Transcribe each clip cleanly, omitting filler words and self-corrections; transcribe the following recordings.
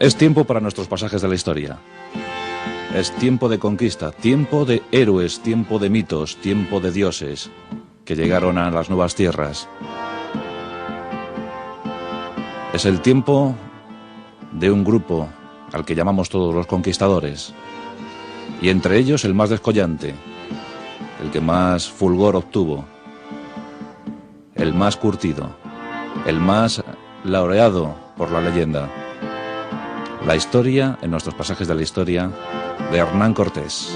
Es tiempo para nuestros pasajes de la historia. Es tiempo de conquista, tiempo de héroes, tiempo de mitos, tiempo de dioses que llegaron a las nuevas tierras. Es el tiempo de un grupo al que llamamos todos los conquistadores, y entre ellos el más descollante, el que más fulgor obtuvo, el más curtido, el más laureado por la leyenda. La historia, en nuestros pasajes de la historia, de Hernán Cortés.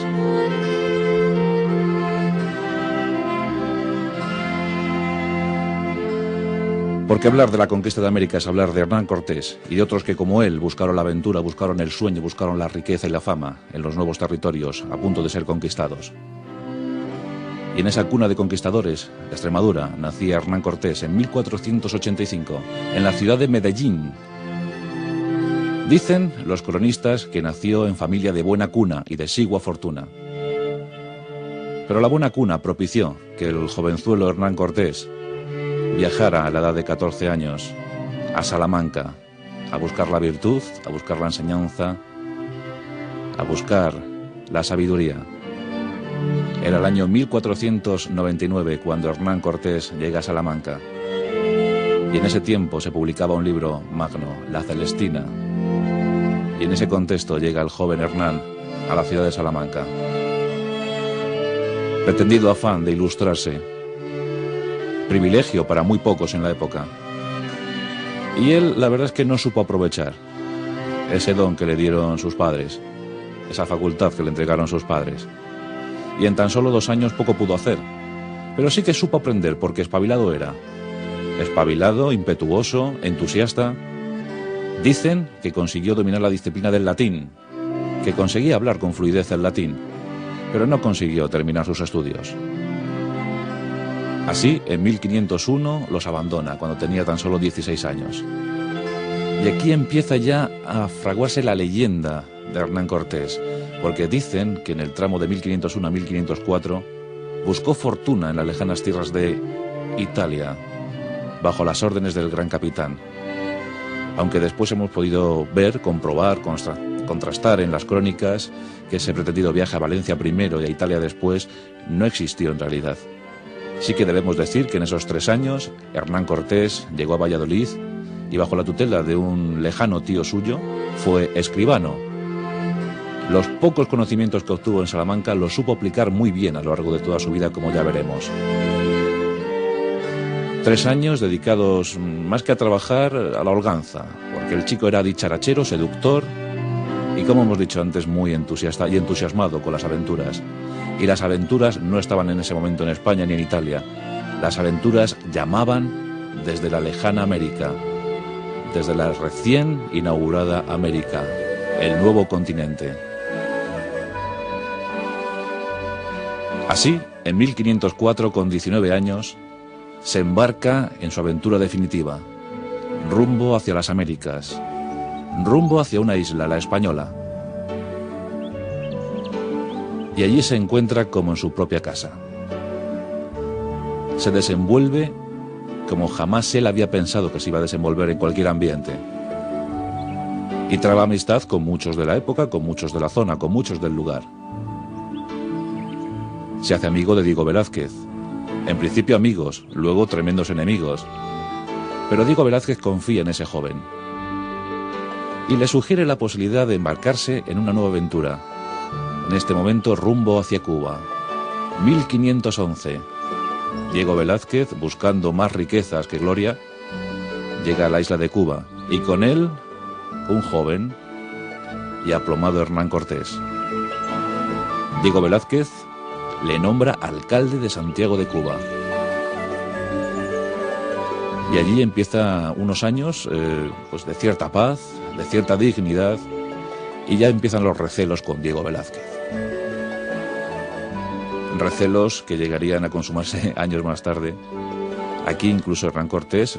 Porque hablar de la conquista de América es hablar de Hernán Cortés y de otros que como él buscaron la aventura, buscaron el sueño, buscaron la riqueza y la fama en los nuevos territorios a punto de ser conquistados. Y en esa cuna de conquistadores de Extremadura nacía Hernán Cortés en 1485, en la ciudad de Medellín. Dicen los cronistas que nació en familia de buena cuna y de sigua fortuna. Pero la buena cuna propició que el jovenzuelo Hernán Cortés viajara a la edad de 14 años a Salamanca a buscar la virtud, a buscar la enseñanza, a buscar la sabiduría. Era el año 1499 cuando Hernán Cortés llega a Salamanca. Y en ese tiempo se publicaba un libro magno, La Celestina. Y en ese contexto llega el joven Hernán a la ciudad de Salamanca. Pretendido afán de ilustrarse, privilegio para muy pocos en la época. Y él, la verdad es que no supo aprovechar ese don que le dieron sus padres, esa facultad que le entregaron sus padres. Y en tan solo 2 años poco pudo hacer, pero sí que supo aprender porque espabilado era. Espabilado, impetuoso, entusiasta. Dicen que consiguió dominar la disciplina del latín, que conseguía hablar con fluidez el latín, pero no consiguió terminar sus estudios. Así, en 1501 los abandona, cuando tenía tan solo 16 años. Y aquí empieza ya a fraguarse la leyenda de Hernán Cortés, porque dicen que en el tramo de 1501 a 1504 buscó fortuna en las lejanas tierras de Italia, bajo las órdenes del gran capitán. Aunque después hemos podido ver, comprobar, contrastar en las crónicas que ese pretendido viaje a Valencia primero y a Italia después no existió en realidad. Sí que debemos decir que en esos 3 años Hernán Cortés llegó a Valladolid y bajo la tutela de un lejano tío suyo fue escribano. Los pocos conocimientos que obtuvo en Salamanca los supo aplicar muy bien a lo largo de toda su vida, como ya veremos. 3 años dedicados más que a trabajar a la holganza, porque el chico era dicharachero, seductor y, como hemos dicho antes, muy entusiasta y entusiasmado con las aventuras. Y las aventuras no estaban en ese momento en España ni en Italia. Las aventuras llamaban desde la lejana América, desde la recién inaugurada América, el nuevo continente. Así, en 1504, con 19 años, se embarca en su aventura definitiva, rumbo hacia las Américas, rumbo hacia una isla, la Española. Y allí se encuentra como en su propia casa. Se desenvuelve como jamás él había pensado que se iba a desenvolver en cualquier ambiente. Y traba amistad con muchos de la época, con muchos de la zona, con muchos del lugar. Se hace amigo de Diego Velázquez. En principio amigos, luego tremendos enemigos. Pero Diego Velázquez confía en ese joven y le sugiere la posibilidad de embarcarse en una nueva aventura. En este momento rumbo hacia Cuba. 1511. Diego Velázquez, buscando más riquezas que gloria, llega a la isla de Cuba y con él un joven y aplomado Hernán Cortés. Diego Velázquez le nombra alcalde de Santiago de Cuba. Y allí empieza unos años pues de cierta paz, de cierta dignidad, y ya empiezan los recelos con Diego Velázquez. Recelos que llegarían a consumarse años más tarde. Aquí incluso Hernán Cortés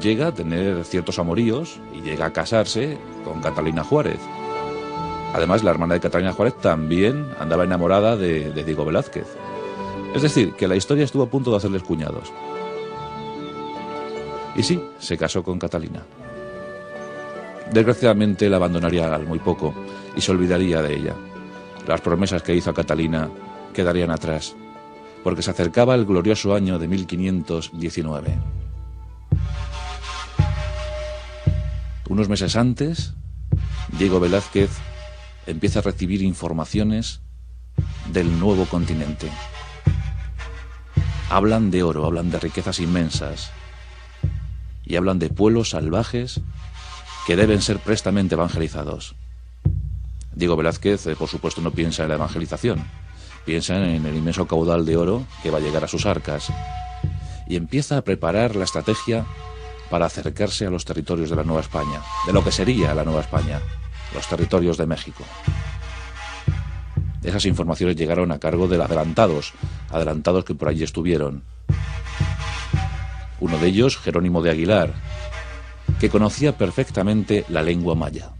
llega a tener ciertos amoríos y llega a casarse con Catalina Juárez. Además, la hermana de Catalina Juárez también andaba enamorada de Diego Velázquez. Es decir, que la historia estuvo a punto de hacerles cuñados. Y sí, se casó con Catalina. Desgraciadamente la abandonaría al muy poco y se olvidaría de ella. Las promesas que hizo a Catalina quedarían atrás, porque se acercaba el glorioso año de 1519. Unos meses antes, Diego Velázquez empieza a recibir informaciones del nuevo continente. Hablan de oro, hablan de riquezas inmensas y hablan de pueblos salvajes que deben ser prestamente evangelizados. Diego Velázquez, por supuesto, no piensa en la evangelización, piensa en el inmenso caudal de oro que va a llegar a sus arcas y empieza a preparar la estrategia para acercarse a los territorios de la Nueva España, de lo que sería la Nueva España, los territorios de México. Esas informaciones llegaron a cargo de adelantados que por allí estuvieron. Uno de ellos, Jerónimo de Aguilar, que conocía perfectamente la lengua maya.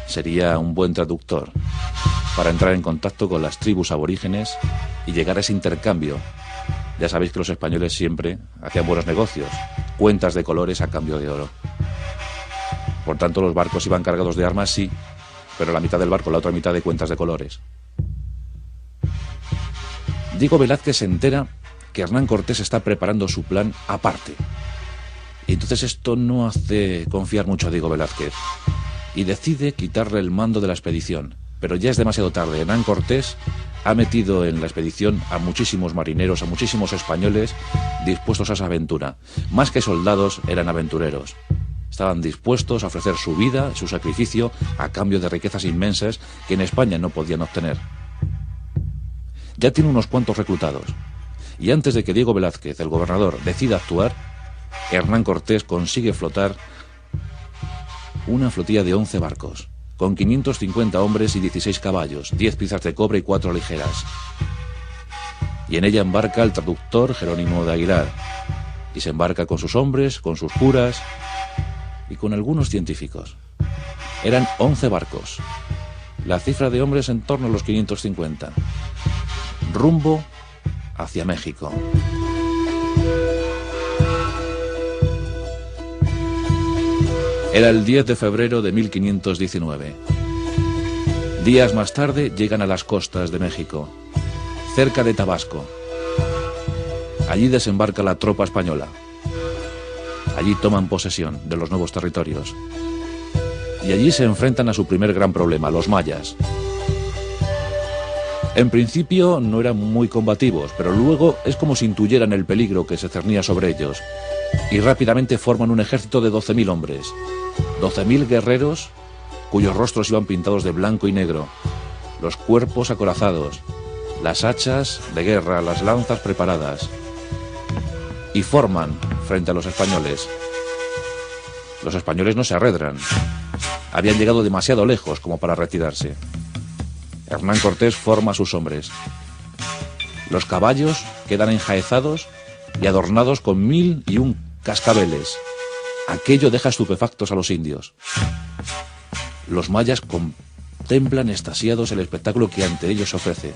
Sería un buen traductor para entrar en contacto con las tribus aborígenes y llegar a ese intercambio. Ya sabéis que los españoles siempre hacían buenos negocios, cuentas de colores a cambio de oro. Por tanto, los barcos iban cargados de armas, sí, pero la mitad del barco, la otra mitad de cuentas de colores. Diego Velázquez se entera que Hernán Cortés está preparando su plan aparte. Y entonces esto no hace confiar mucho a Diego Velázquez. Y decide quitarle el mando de la expedición. Pero ya es demasiado tarde. Hernán Cortés ha metido en la expedición a muchísimos marineros, a muchísimos españoles dispuestos a esa aventura. Más que soldados, eran aventureros. Estaban dispuestos a ofrecer su vida, su sacrificio, a cambio de riquezas inmensas que en España no podían obtener. Ya tiene unos cuantos reclutados. Y antes de que Diego Velázquez, el gobernador, decida actuar, Hernán Cortés consigue flotar una flotilla de 11 barcos, con 550 hombres y 16 caballos, 10 piezas de cobre y 4 ligeras. Y en ella embarca el traductor Jerónimo de Aguilar, y se embarca con sus hombres, con sus curas y con algunos científicos. Eran 11 barcos, la cifra de hombres en torno a los 550, rumbo hacia México. Era el 10 de febrero de 1519. Días más tarde llegan a las costas de México, cerca de Tabasco. Allí desembarca la tropa española. Allí toman posesión de los nuevos territorios. Y allí se enfrentan a su primer gran problema, los mayas. En principio no eran muy combativos, pero luego es como si intuyeran el peligro que se cernía sobre ellos. Y rápidamente forman un ejército de 12.000 hombres. 12.000 guerreros cuyos rostros iban pintados de blanco y negro, los cuerpos acorazados, las hachas de guerra, las lanzas preparadas. Y forman frente a los españoles. Los españoles no se arredran. Habían llegado demasiado lejos como para retirarse. Hernán Cortés forma a sus hombres. Los caballos quedan enjaezados y adornados con 1001 cascabeles. Aquello deja estupefactos a los indios. Los mayas contemplan extasiados el espectáculo que ante ellos se ofrece.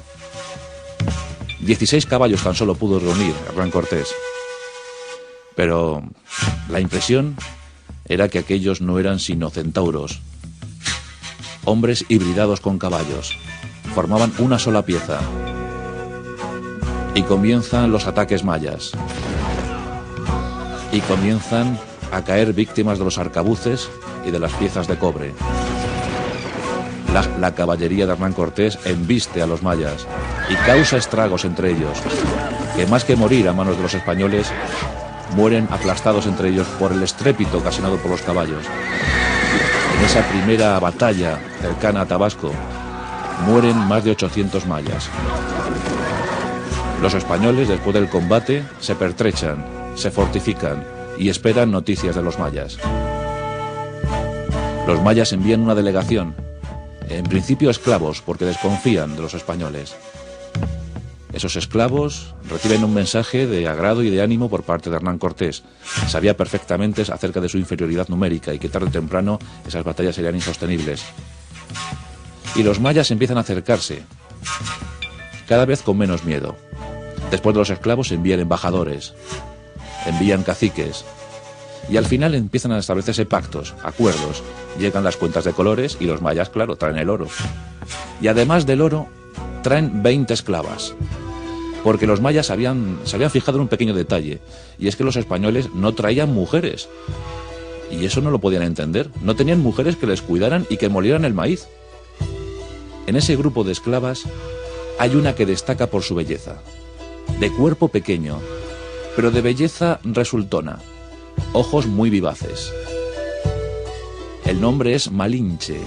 16 caballos tan solo pudo reunir Hernán Cortés. Pero la impresión era que aquellos no eran sino centauros. Hombres hibridados con caballos. Formaban una sola pieza. Y comienzan los ataques mayas. Y comienzan a caer víctimas de los arcabuces y de las piezas de cobre. La caballería de Hernán Cortés embiste a los mayas y causa estragos entre ellos, que más que morir a manos de los españoles, mueren aplastados entre ellos por el estrépito ocasionado por los caballos. En esa primera batalla cercana a Tabasco, mueren más de 800 mayas. Los españoles, después del combate, se pertrechan, se fortifican y esperan noticias de los mayas. Los mayas envían una delegación, en principio esclavos, porque desconfían de los españoles. Esos esclavos reciben un mensaje de agrado y de ánimo por parte de Hernán Cortés. Sabía perfectamente acerca de su inferioridad numérica y que tarde o temprano esas batallas serían insostenibles. Y los mayas empiezan a acercarse, cada vez con menos miedo. Después de los esclavos envían embajadores, envían caciques, Y al final empiezan a establecerse pactos, acuerdos. Llegan las cuentas de colores y los mayas, claro, traen el oro. Y además del oro, traen 20 esclavas. Porque los mayas se habían fijado en un pequeño detalle, y es que los españoles no traían mujeres. Y eso no lo podían entender. No tenían mujeres que les cuidaran y que molieran el maíz. En ese grupo de esclavas hay una que destaca por su belleza. De cuerpo pequeño, pero de belleza resultona. Ojos muy vivaces. El nombre es Malinche.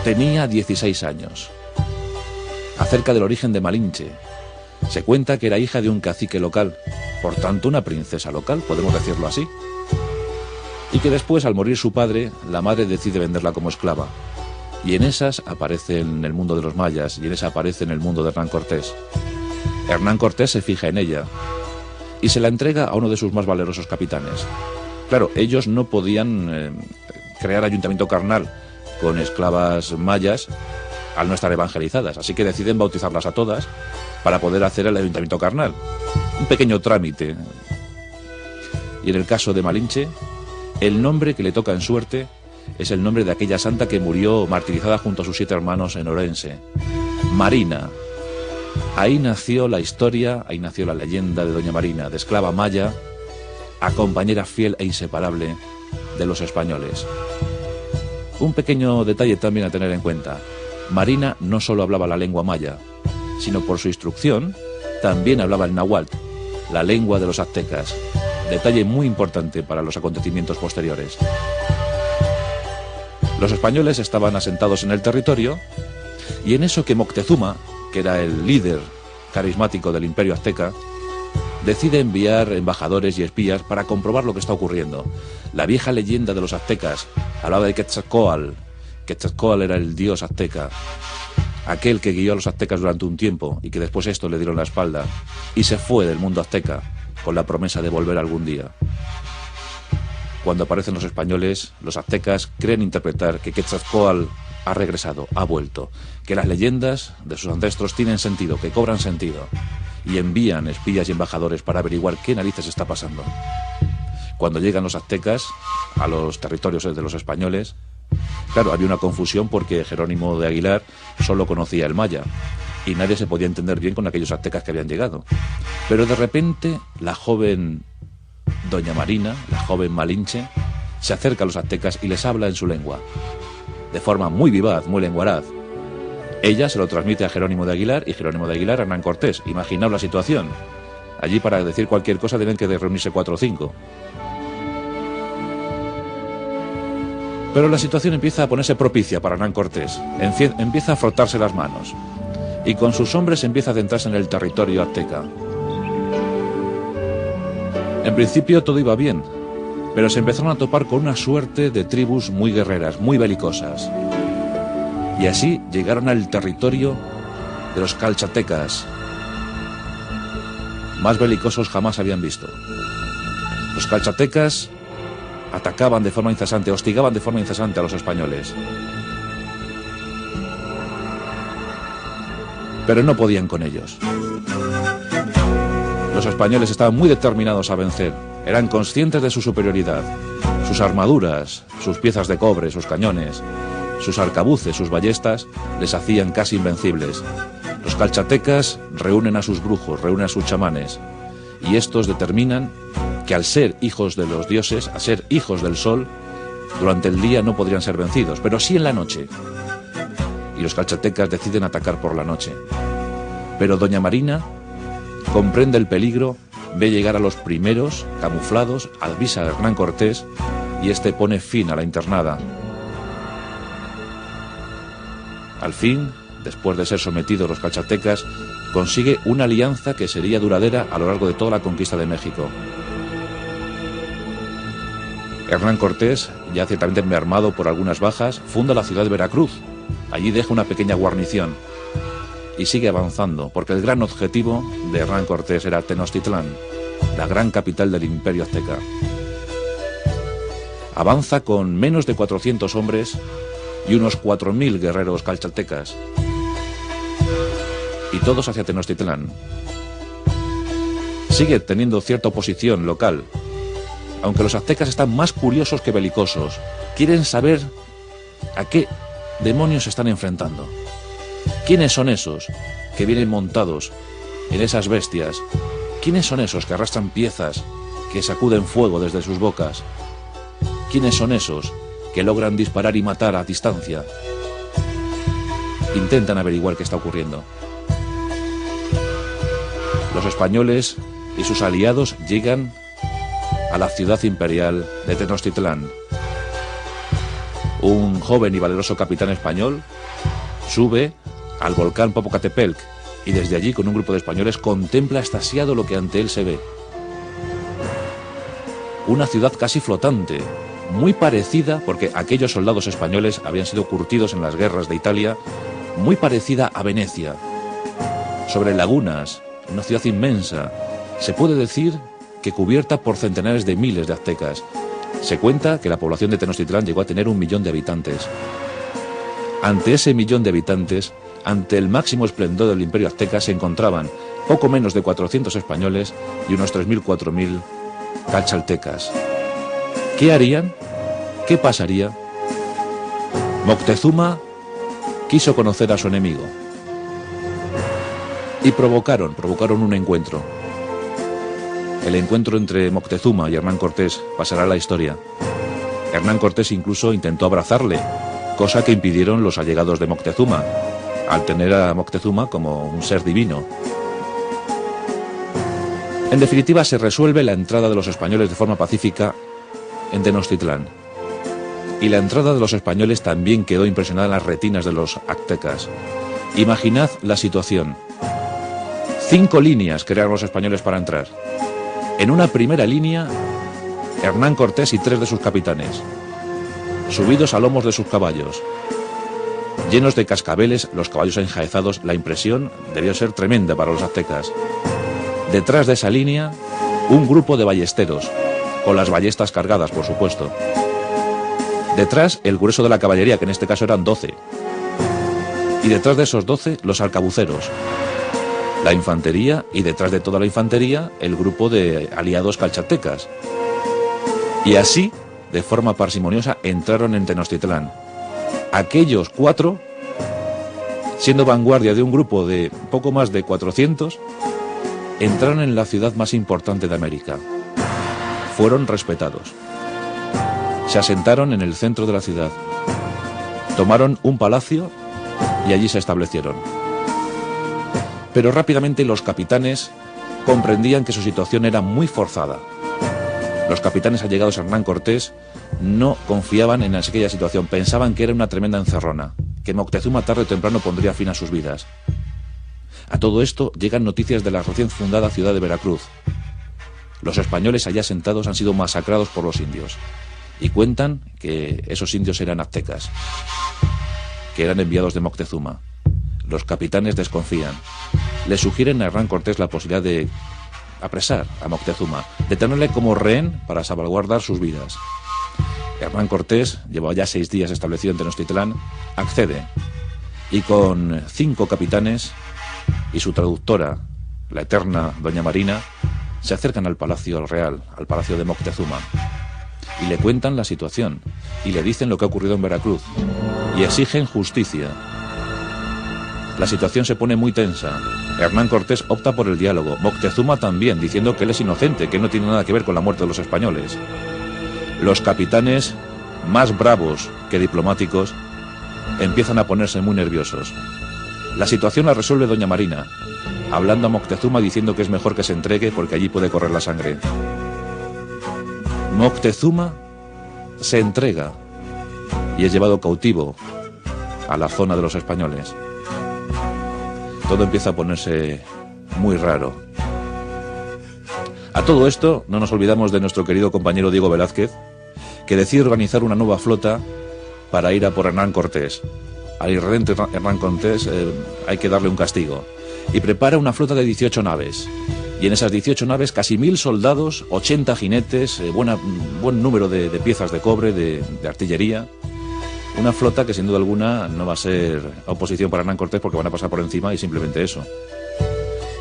Tenía 16 años. Acerca del origen de Malinche, se cuenta que era hija de un cacique local, por tanto una princesa local, podemos decirlo así. Y que después, al morir su padre, la madre decide venderla como esclava. Y en esas aparece en el mundo de los mayas, y en esa aparece en el mundo de Hernán Cortés. Hernán Cortés se fija en ella y se la entrega a uno de sus más valerosos capitanes. Claro, ellos no podían crear ayuntamiento carnal con esclavas mayas al no estar evangelizadas, así que deciden bautizarlas a todas para poder hacer el ayuntamiento carnal. Un pequeño trámite. Y en el caso de Malinche, el nombre que le toca en suerte es el nombre de aquella santa que murió martirizada junto a sus 7 hermanos en Orense. Marina. Ahí nació la historia, ahí nació la leyenda de Doña Marina, de esclava maya, a compañera fiel e inseparable de los españoles. Un pequeño detalle también a tener en cuenta. Marina no solo hablaba la lengua maya, sino por su instrucción también hablaba el náhuatl, la lengua de los aztecas. Detalle muy importante para los acontecimientos posteriores. Los españoles estaban asentados en el territorio y en eso que Moctezuma, que era el líder carismático del imperio azteca, decide enviar embajadores y espías para comprobar lo que está ocurriendo. La vieja leyenda de los aztecas hablaba de Quetzalcóatl. Quetzalcóatl era el dios azteca, aquel que guió a los aztecas durante un tiempo y que después estos le dieron la espalda y se fue del mundo azteca con la promesa de volver algún día. Cuando aparecen los españoles, los aztecas creen interpretar que Quetzalcóatl ha regresado, ha vuelto, que las leyendas de sus ancestros tienen sentido, que cobran sentido, y envían espías y embajadores para averiguar qué narices está pasando. Cuando llegan los aztecas a los territorios de los españoles, claro, había una confusión porque Jerónimo de Aguilar solo conocía el maya y nadie se podía entender bien con aquellos aztecas que habían llegado. Pero de repente la joven Doña Marina, la joven Malinche, se acerca a los aztecas y les habla en su lengua, de forma muy vivaz, muy lenguaraz. Ella se lo transmite a Jerónimo de Aguilar y Jerónimo de Aguilar a Hernán Cortés. Imaginaos la situación. Allí para decir cualquier cosa deben que reunirse 4 o 5. Pero la situación empieza a ponerse propicia para Hernán Cortés. Empieza a frotarse las manos. Y con sus hombres empieza a adentrarse en el territorio azteca. En principio todo iba bien, pero se empezaron a topar con una suerte de tribus muy guerreras, muy belicosas. Y así llegaron al territorio de los calchatecas. Más belicosos jamás habían visto. Los calchatecas atacaban de forma incesante, hostigaban de forma incesante a los españoles. Pero no podían con ellos. Los españoles estaban muy determinados a vencer. Eran conscientes de su superioridad. Sus armaduras, sus piezas de cobre, sus cañones, sus arcabuces, sus ballestas, les hacían casi invencibles. Los calchatecas reúnen a sus brujos, reúnen a sus chamanes, y estos determinan que al ser hijos de los dioses, al ser hijos del sol, durante el día no podrían ser vencidos, pero sí en la noche. Y los calchatecas deciden atacar por la noche. Pero Doña Marina comprende el peligro, ve llegar a los primeros, camuflados, avisa a Hernán Cortés, y este pone fin a la internada. Al fin, después de ser sometidos los calchatecas, consigue una alianza que sería duradera a lo largo de toda la conquista de México. Hernán Cortés, ya ciertamente mermado por algunas bajas, funda la ciudad de Veracruz. Allí deja una pequeña guarnición y sigue avanzando, porque el gran objetivo de Hernán Cortés era Tenochtitlán, la gran capital del imperio azteca. Avanza con menos de 400 hombres y unos 4.000 guerreros calchatecas, y todos hacia Tenochtitlán. Sigue teniendo cierta oposición local. aunque los aztecas están más curiosos que belicosos. Quieren saber a qué demonios se están enfrentando. ¿Quiénes son esos que vienen montados en esas bestias? ¿Quiénes son esos que arrastran piezas, que sacuden fuego desde sus bocas? ¿Quiénes son esos que logran disparar y matar a distancia? Intentan averiguar qué está ocurriendo. Los españoles y sus aliados llegan a la ciudad imperial de Tenochtitlán. Un joven y valeroso capitán español sube al volcán Popocatépetl y desde allí, con un grupo de españoles, contempla extasiado lo que ante él se ve. Una ciudad casi flotante, muy parecida, porque aquellos soldados españoles habían sido curtidos en las guerras de Italia, muy parecida a Venecia, sobre lagunas, una ciudad inmensa. Se puede decir que cubierta por centenares de miles de aztecas. Se cuenta que la población de Tenochtitlán llegó a tener 1 millón de habitantes. Ante ese 1 millón de habitantes, ante el máximo esplendor del imperio azteca, se encontraban poco menos de 400 españoles y unos 3.000, 4.000 calchaltecas. ¿Qué harían? ¿Qué pasaría? Moctezuma quiso conocer a su enemigo y provocaron un encuentro. El encuentro entre Moctezuma y Hernán Cortés pasará a la historia. Hernán Cortés incluso intentó abrazarle, cosa que impidieron los allegados de Moctezuma, al tener a Moctezuma como un ser divino. En definitiva, se resuelve la entrada de los españoles de forma pacífica en Tenochtitlán. Y la entrada de los españoles también quedó impresionada en las retinas de los aztecas. Imaginad la situación. 5 líneas crearon los españoles para entrar. En una primera línea, Hernán Cortés y 3 de sus capitanes, subidos a lomos de sus caballos, llenos de cascabeles, los caballos enjaezados. La impresión debió ser tremenda para los aztecas. Detrás de esa línea, un grupo de ballesteros, con las ballestas cargadas, por supuesto. Detrás, el grueso de la caballería, que en este caso eran 12. Y detrás de esos 12, los arcabuceros, la infantería, y detrás de toda la infantería, el grupo de aliados calchaltecas. Y así, de forma parsimoniosa, entraron en Tenochtitlán. Aquellos 4, siendo vanguardia de un grupo de poco más de 400, entraron en la ciudad más importante de América. Fueron respetados. Se asentaron en el centro de la ciudad. Tomaron un palacio y allí se establecieron. Pero rápidamente los capitanes comprendían que su situación era muy forzada. Los capitanes allegados a Hernán Cortés no confiaban en aquella situación, pensaban que era una tremenda encerrona, que Moctezuma tarde o temprano pondría fin a sus vidas. A todo esto llegan noticias de la recién fundada ciudad de Veracruz. Los españoles allá asentados han sido masacrados por los indios, y cuentan que esos indios eran aztecas, que eran enviados de Moctezuma. Los capitanes desconfían. Le sugieren a Hernán Cortés la posibilidad de apresar a Moctezuma, de tenerle como rehén para salvaguardar sus vidas. Hernán Cortés, llevaba ya 6 días establecido en Tenochtitlán, accede, y con 5 capitanes y su traductora, la eterna Doña Marina, se acercan al Palacio Real, al Palacio de Moctezuma, y le cuentan la situación, y le dicen lo que ha ocurrido en Veracruz, y exigen justicia. La situación se pone muy tensa. Hernán Cortés opta por el diálogo, Moctezuma también, diciendo que él es inocente, que no tiene nada que ver con la muerte de los españoles. Los capitanes, más bravos que diplomáticos, empiezan a ponerse muy nerviosos. La situación la resuelve Doña Marina, hablando a Moctezuma, diciendo que es mejor que se entregue porque allí puede correr la sangre. Moctezuma se entrega y es llevado cautivo a la zona de los españoles. Todo empieza a ponerse muy raro. A todo esto no nos olvidamos de nuestro querido compañero Diego Velázquez, que decide organizar una nueva flota para ir a por Hernán Cortés. Al irredento Hernán Cortés hay que darle un castigo. Y prepara una flota de 18 naves. Y en esas 18 naves casi 1000 soldados, 80 jinetes, buen número de piezas de cobre, de artillería. Una flota que sin duda alguna no va a ser oposición para Hernán Cortés porque van a pasar por encima y simplemente eso.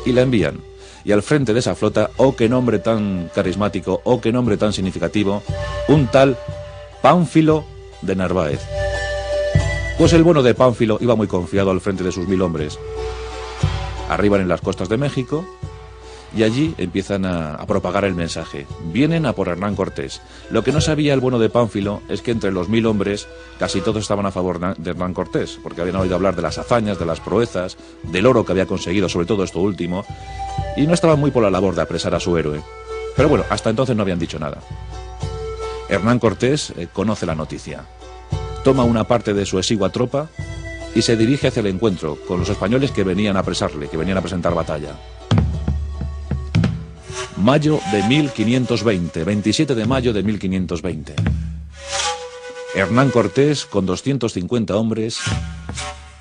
Y la envían. Y al frente de esa flota, oh qué nombre tan carismático, oh qué nombre tan significativo, un tal Pánfilo de Narváez. Pues el bueno de Pánfilo iba muy confiado al frente de sus 1000 hombres. Arriban en las costas de México y allí empiezan a propagar el mensaje. Vienen a por Hernán Cortés. Lo que no sabía el bueno de Pánfilo es que entre los 1000 hombres casi todos estaban a favor de Hernán Cortés, porque habían oído hablar de las hazañas, de las proezas, del oro que había conseguido, sobre todo esto último, y no estaban muy por la labor de apresar a su héroe. Pero bueno, hasta entonces no habían dicho nada. Hernán Cortés conoce la noticia. Toma una parte de su exigua tropa y se dirige hacia el encuentro con los españoles que venían a apresarle, que venían a presentar batalla. Mayo de 1520, 27 de mayo de 1520. Hernán Cortés, con 250 hombres,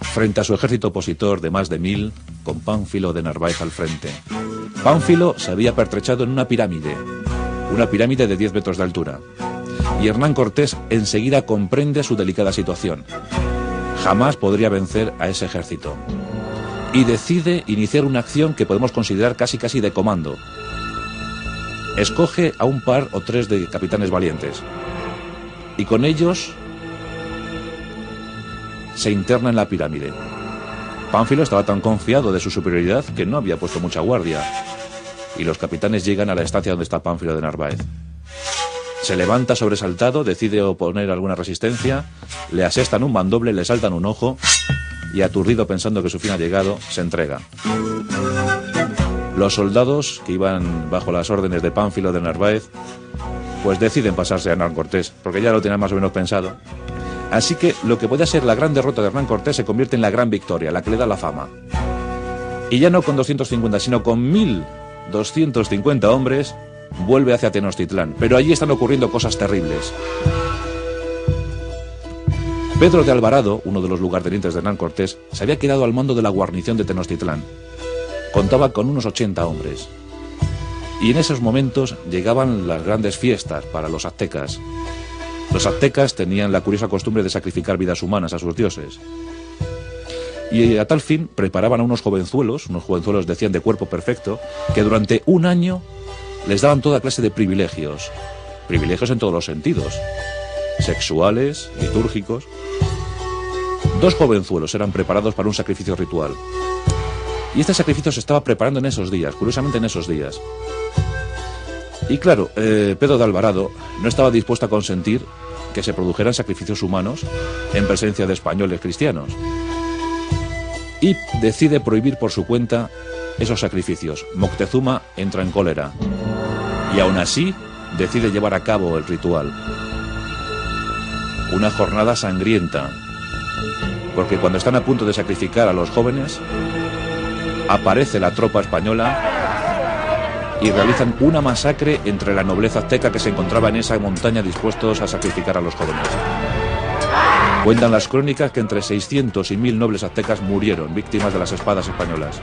frente a su ejército opositor de más de 1000, con Pánfilo de Narváez al frente. Pánfilo se había pertrechado en una pirámide de 10 metros de altura. Y Hernán Cortés enseguida comprende su delicada situación. Jamás podría vencer a ese ejército. Y decide iniciar una acción que podemos considerar casi de comando. Escoge a un par o 3 de capitanes valientes. Y con ellos se interna en la pirámide. Pánfilo estaba tan confiado de su superioridad que no había puesto mucha guardia. Y los capitanes llegan a la estancia donde está Pánfilo de Narváez. Se levanta sobresaltado, decide oponer alguna resistencia, le asestan un mandoble, le saltan un ojo y, aturdido pensando que su fin ha llegado, se entrega. Los soldados, que iban bajo las órdenes de Pánfilo de Narváez, pues deciden pasarse a Hernán Cortés, porque ya lo tenían más o menos pensado. Así que lo que puede ser la gran derrota de Hernán Cortés se convierte en la gran victoria, la que le da la fama. Y ya no con 250, sino con 1250 hombres, vuelve hacia Tenochtitlán, pero allí están ocurriendo cosas terribles. Pedro de Alvarado, uno de los lugartenientes de Hernán Cortés, se había quedado al mando de la guarnición de Tenochtitlán. Contaba con unos 80 hombres. Y en esos momentos llegaban las grandes fiestas para los aztecas. Los aztecas tenían la curiosa costumbre de sacrificar vidas humanas a sus dioses. Y a tal fin preparaban a unos jovenzuelos decían de cuerpo perfecto, que durante un año les daban toda clase de privilegios en todos los sentidos, sexuales, litúrgicos. 2 jovenzuelos eran preparados para un sacrificio ritual. Y este sacrificio se estaba preparando en esos días, curiosamente en esos días. Y claro, Pedro de Alvarado no estaba dispuesto a consentir que se produjeran sacrificios humanos en presencia de españoles cristianos. Y decide prohibir por su cuenta esos sacrificios. Moctezuma entra en cólera y aún así decide llevar a cabo el ritual. Una jornada sangrienta, porque cuando están a punto de sacrificar a los jóvenes, aparece la tropa española y realizan una masacre entre la nobleza azteca que se encontraba en esa montaña dispuestos a sacrificar a los jóvenes. Cuentan las crónicas que entre 600 y 1000 nobles aztecas murieron, víctimas de las espadas españolas.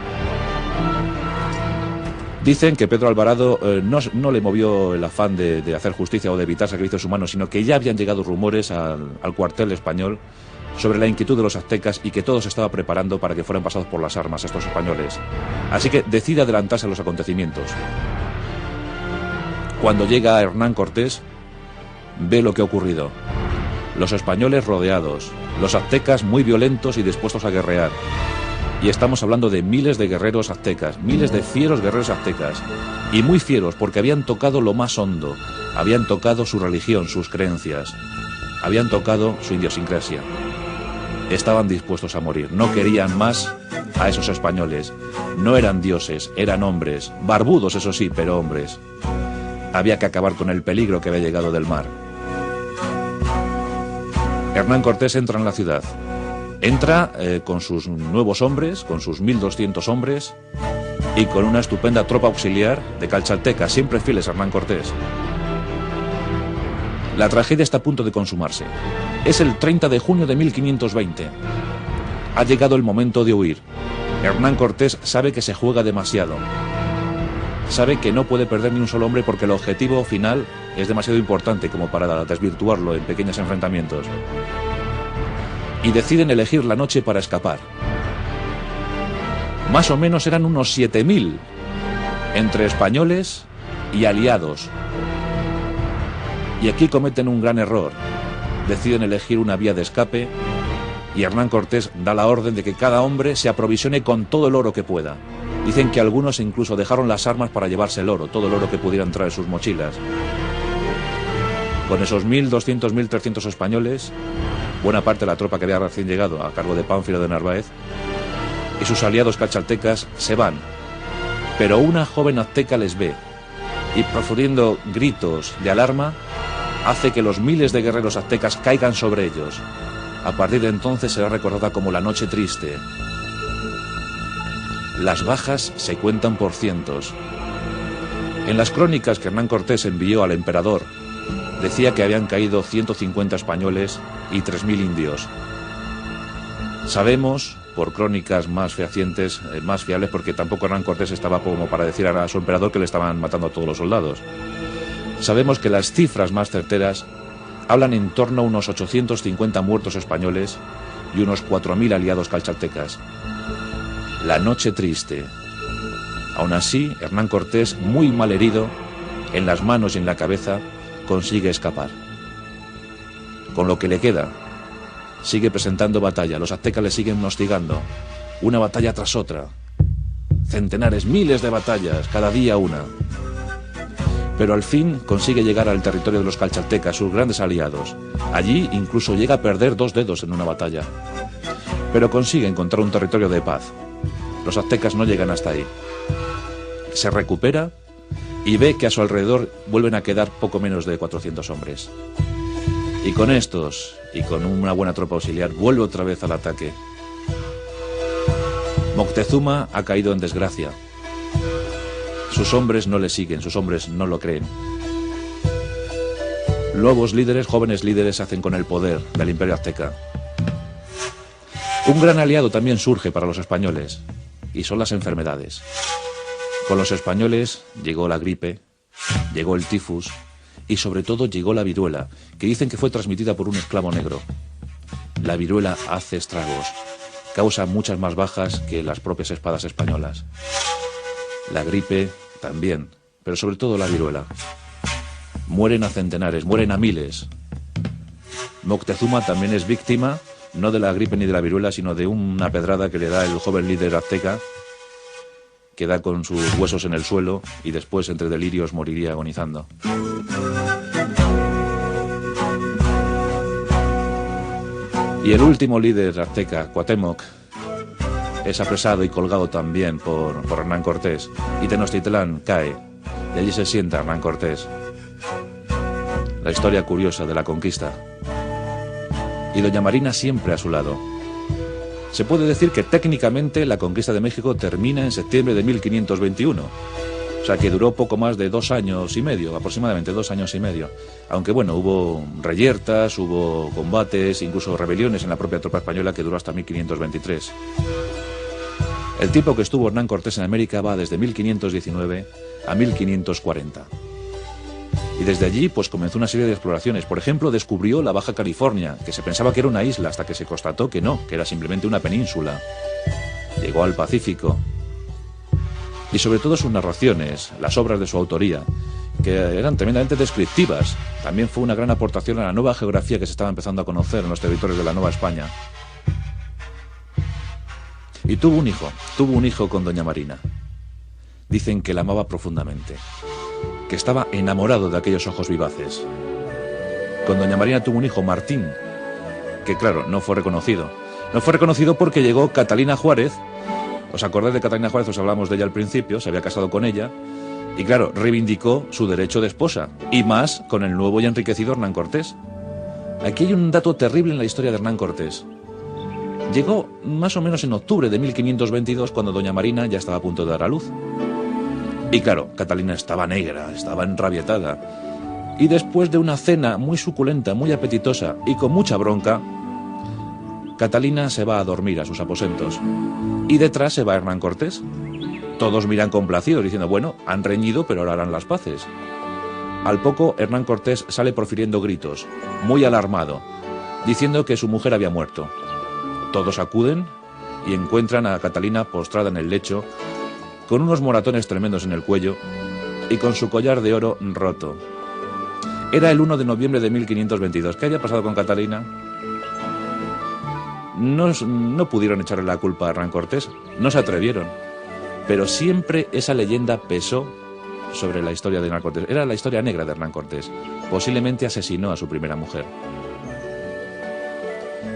Dicen que Pedro Alvarado no le movió el afán de hacer justicia o de evitar sacrificios humanos, sino que ya habían llegado rumores al cuartel español sobre la inquietud de los aztecas y que todo se estaba preparando para que fueran pasados por las armas estos españoles. Así que decide adelantarse a los acontecimientos. Cuando llega Hernán Cortés, ve lo que ha ocurrido. Los españoles rodeados, los aztecas muy violentos y dispuestos a guerrear. Y estamos hablando de miles de guerreros aztecas, miles de fieros guerreros aztecas. Y muy fieros porque habían tocado lo más hondo, habían tocado su religión, sus creencias, habían tocado su idiosincrasia. Estaban dispuestos a morir, no querían más a esos españoles. No eran dioses, eran hombres, barbudos eso sí, pero hombres. Había que acabar con el peligro que había llegado del mar. Hernán Cortés entra en la ciudad. Entra con sus nuevos hombres, con sus 1200 hombres y con una estupenda tropa auxiliar de calchaltecas, siempre fieles a Hernán Cortés. La tragedia está a punto de consumarse. Es el 30 de junio de 1520. Ha llegado el momento de huir. Hernán Cortés sabe que se juega demasiado. Sabe que no puede perder ni un solo hombre porque el objetivo final es demasiado importante como para desvirtuarlo en pequeños enfrentamientos. Y deciden elegir la noche para escapar. Más o menos eran unos 7000 entre españoles y aliados. Y aquí cometen un gran error. Deciden elegir una vía de escape y Hernán Cortés da la orden de que cada hombre se aprovisione con todo el oro que pueda. Dicen que algunos incluso dejaron las armas para llevarse el oro, todo el oro que pudieran traer en sus mochilas. Con esos 1.200, 1.300 españoles, buena parte de la tropa que había recién llegado a cargo de Pánfilo de Narváez y sus aliados calchaltecas se van. Pero una joven azteca les ve y, profiriendo gritos de alarma, hace que los miles de guerreros aztecas caigan sobre ellos. A partir de entonces será recordada como la Noche Triste. Las bajas se cuentan por cientos. En las crónicas que Hernán Cortés envió al emperador, decía que habían caído 150 españoles y 3.000 indios. Sabemos, por crónicas más fehacientes, más fiables, porque tampoco Hernán Cortés estaba como para decir a su emperador que le estaban matando a todos los soldados. Sabemos que las cifras más certeras hablan en torno a unos 850 muertos españoles y unos 4.000 aliados calchaltecas. La Noche Triste. Aún así, Hernán Cortés, muy mal herido, en las manos y en la cabeza, consigue escapar. Con lo que le queda, sigue presentando batalla. Los aztecas le siguen hostigando, una batalla tras otra. Centenares, miles de batallas, cada día una. Pero al fin consigue llegar al territorio de los calchaltecas, sus grandes aliados. Allí incluso llega a perder 2 dedos en una batalla. Pero consigue encontrar un territorio de paz. Los aztecas no llegan hasta ahí. Se recupera y ve que a su alrededor vuelven a quedar poco menos de 400 hombres. Y con estos, y con una buena tropa auxiliar, vuelve otra vez al ataque. Moctezuma ha caído en desgracia. Sus hombres no le siguen, sus hombres no lo creen. Nuevos líderes, jóvenes líderes, se hacen con el poder del Imperio Azteca. Un gran aliado también surge para los españoles, y son las enfermedades. Con los españoles llegó la gripe, llegó el tifus, y sobre todo llegó la viruela, que dicen que fue transmitida por un esclavo negro. La viruela hace estragos, causa muchas más bajas que las propias espadas españolas. La gripe también, pero sobre todo la viruela. Mueren a centenares, mueren a miles. Moctezuma también es víctima, no de la gripe ni de la viruela, sino de una pedrada que le da el joven líder azteca, que da con sus huesos en el suelo y después, entre delirios, moriría agonizando. Y el último líder azteca, Cuauhtémoc, es apresado y colgado también por Hernán Cortés, y Tenochtitlán cae, y allí se sienta Hernán Cortés. La historia curiosa de la conquista. Y doña Marina siempre a su lado. Se puede decir que técnicamente la conquista de México termina en septiembre de 1521. O sea que duró poco más de 2 años y medio, aproximadamente 2 años y medio. Aunque bueno, hubo reyertas, hubo combates, incluso rebeliones en la propia tropa española que duró hasta 1523. El tiempo que estuvo Hernán Cortés en América va desde 1519 a 1540. Y desde allí pues comenzó una serie de exploraciones. Por ejemplo, descubrió la Baja California, que se pensaba que era una isla hasta que se constató que no, que era simplemente una península. Llegó al Pacífico. Y sobre todo sus narraciones, las obras de su autoría, que eran tremendamente descriptivas. También fue una gran aportación a la nueva geografía que se estaba empezando a conocer en los territorios de la Nueva España. Y tuvo un hijo con doña Marina. Dicen que la amaba profundamente, que estaba enamorado de aquellos ojos vivaces. Con doña Marina tuvo un hijo, Martín, que claro, no fue reconocido. No fue reconocido porque llegó Catalina Juárez. ¿Os acordáis de Catalina Juárez? Os hablamos de ella al principio, se había casado con ella. Y claro, reivindicó su derecho de esposa, y más con el nuevo y enriquecido Hernán Cortés. Aquí hay un dato terrible en la historia de Hernán Cortés. Llegó más o menos en octubre de 1522, cuando doña Marina ya estaba a punto de dar a luz. Y claro, Catalina estaba negra, estaba enrabietada. Y después de una cena muy suculenta, muy apetitosa y con mucha bronca, Catalina se va a dormir a sus aposentos. Y detrás se va Hernán Cortés. Todos miran complacidos, diciendo, bueno, han reñido, pero ahora harán las paces. Al poco, Hernán Cortés sale profiriendo gritos, muy alarmado, diciendo que su mujer había muerto. Todos acuden y encuentran a Catalina postrada en el lecho, con unos moratones tremendos en el cuello y con su collar de oro roto. Era el 1 de noviembre de 1522. ¿Qué había pasado con Catalina? No pudieron echarle la culpa a Hernán Cortés, no se atrevieron, pero siempre esa leyenda pesó sobre la historia de Hernán Cortés. Era la historia negra de Hernán Cortés. Posiblemente asesinó a su primera mujer.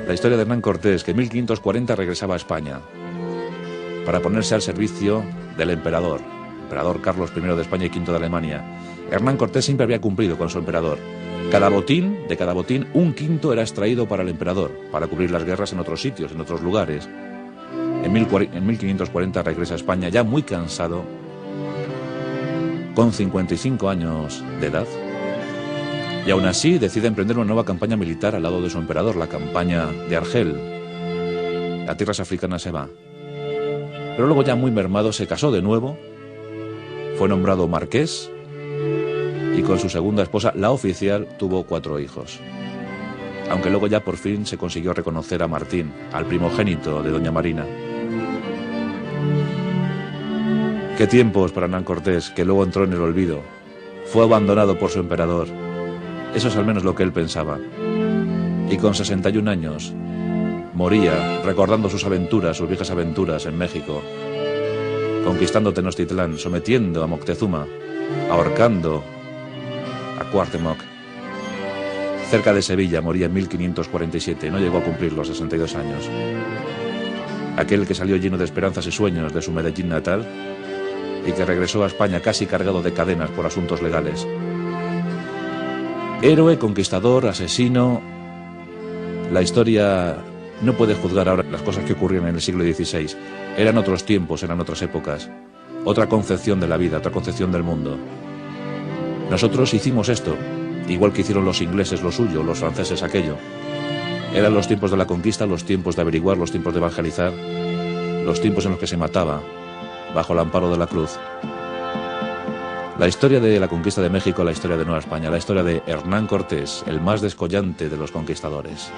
La historia de Hernán Cortés, que en 1540 regresaba a España para ponerse al servicio del emperador Carlos I de España y V de Alemania. Hernán Cortés siempre había cumplido con su emperador. De cada botín, un quinto era extraído para el emperador, para cubrir las guerras en otros sitios, en otros lugares. En 1540 regresa a España ya muy cansado, con 55 años de edad, y aún así decide emprender una nueva campaña militar al lado de su emperador, la campaña de Argel. A tierras africanas se va. Pero luego, ya muy mermado, se casó de nuevo, fue nombrado marqués, y con su segunda esposa, la oficial, tuvo 4 hijos. Aunque luego ya por fin se consiguió reconocer a Martín, al primogénito de doña Marina. Qué tiempos para Hernán Cortés, que luego entró en el olvido. Fue abandonado por su emperador. Eso es al menos lo que él pensaba. Y con 61 años moría recordando sus aventuras, sus viejas aventuras en México, conquistando Tenochtitlán, sometiendo a Moctezuma, ahorcando a Cuauhtémoc. Cerca de Sevilla moría en 1547, no llegó a cumplir los 62 años. Aquel que salió lleno de esperanzas y sueños de su Medellín natal y que regresó a España casi cargado de cadenas por asuntos legales. Héroe, conquistador, asesino. La historia no puede juzgar ahora las cosas que ocurrieron en el siglo XVI. Eran otros tiempos, eran otras épocas. Otra concepción de la vida, otra concepción del mundo. Nosotros hicimos esto, igual que hicieron los ingleses lo suyo, los franceses aquello. Eran los tiempos de la conquista, los tiempos de averiguar, los tiempos de evangelizar, los tiempos en los que se mataba bajo el amparo de la cruz. La historia de la conquista de México, la historia de Nueva España, la historia de Hernán Cortés, el más descollante de los conquistadores.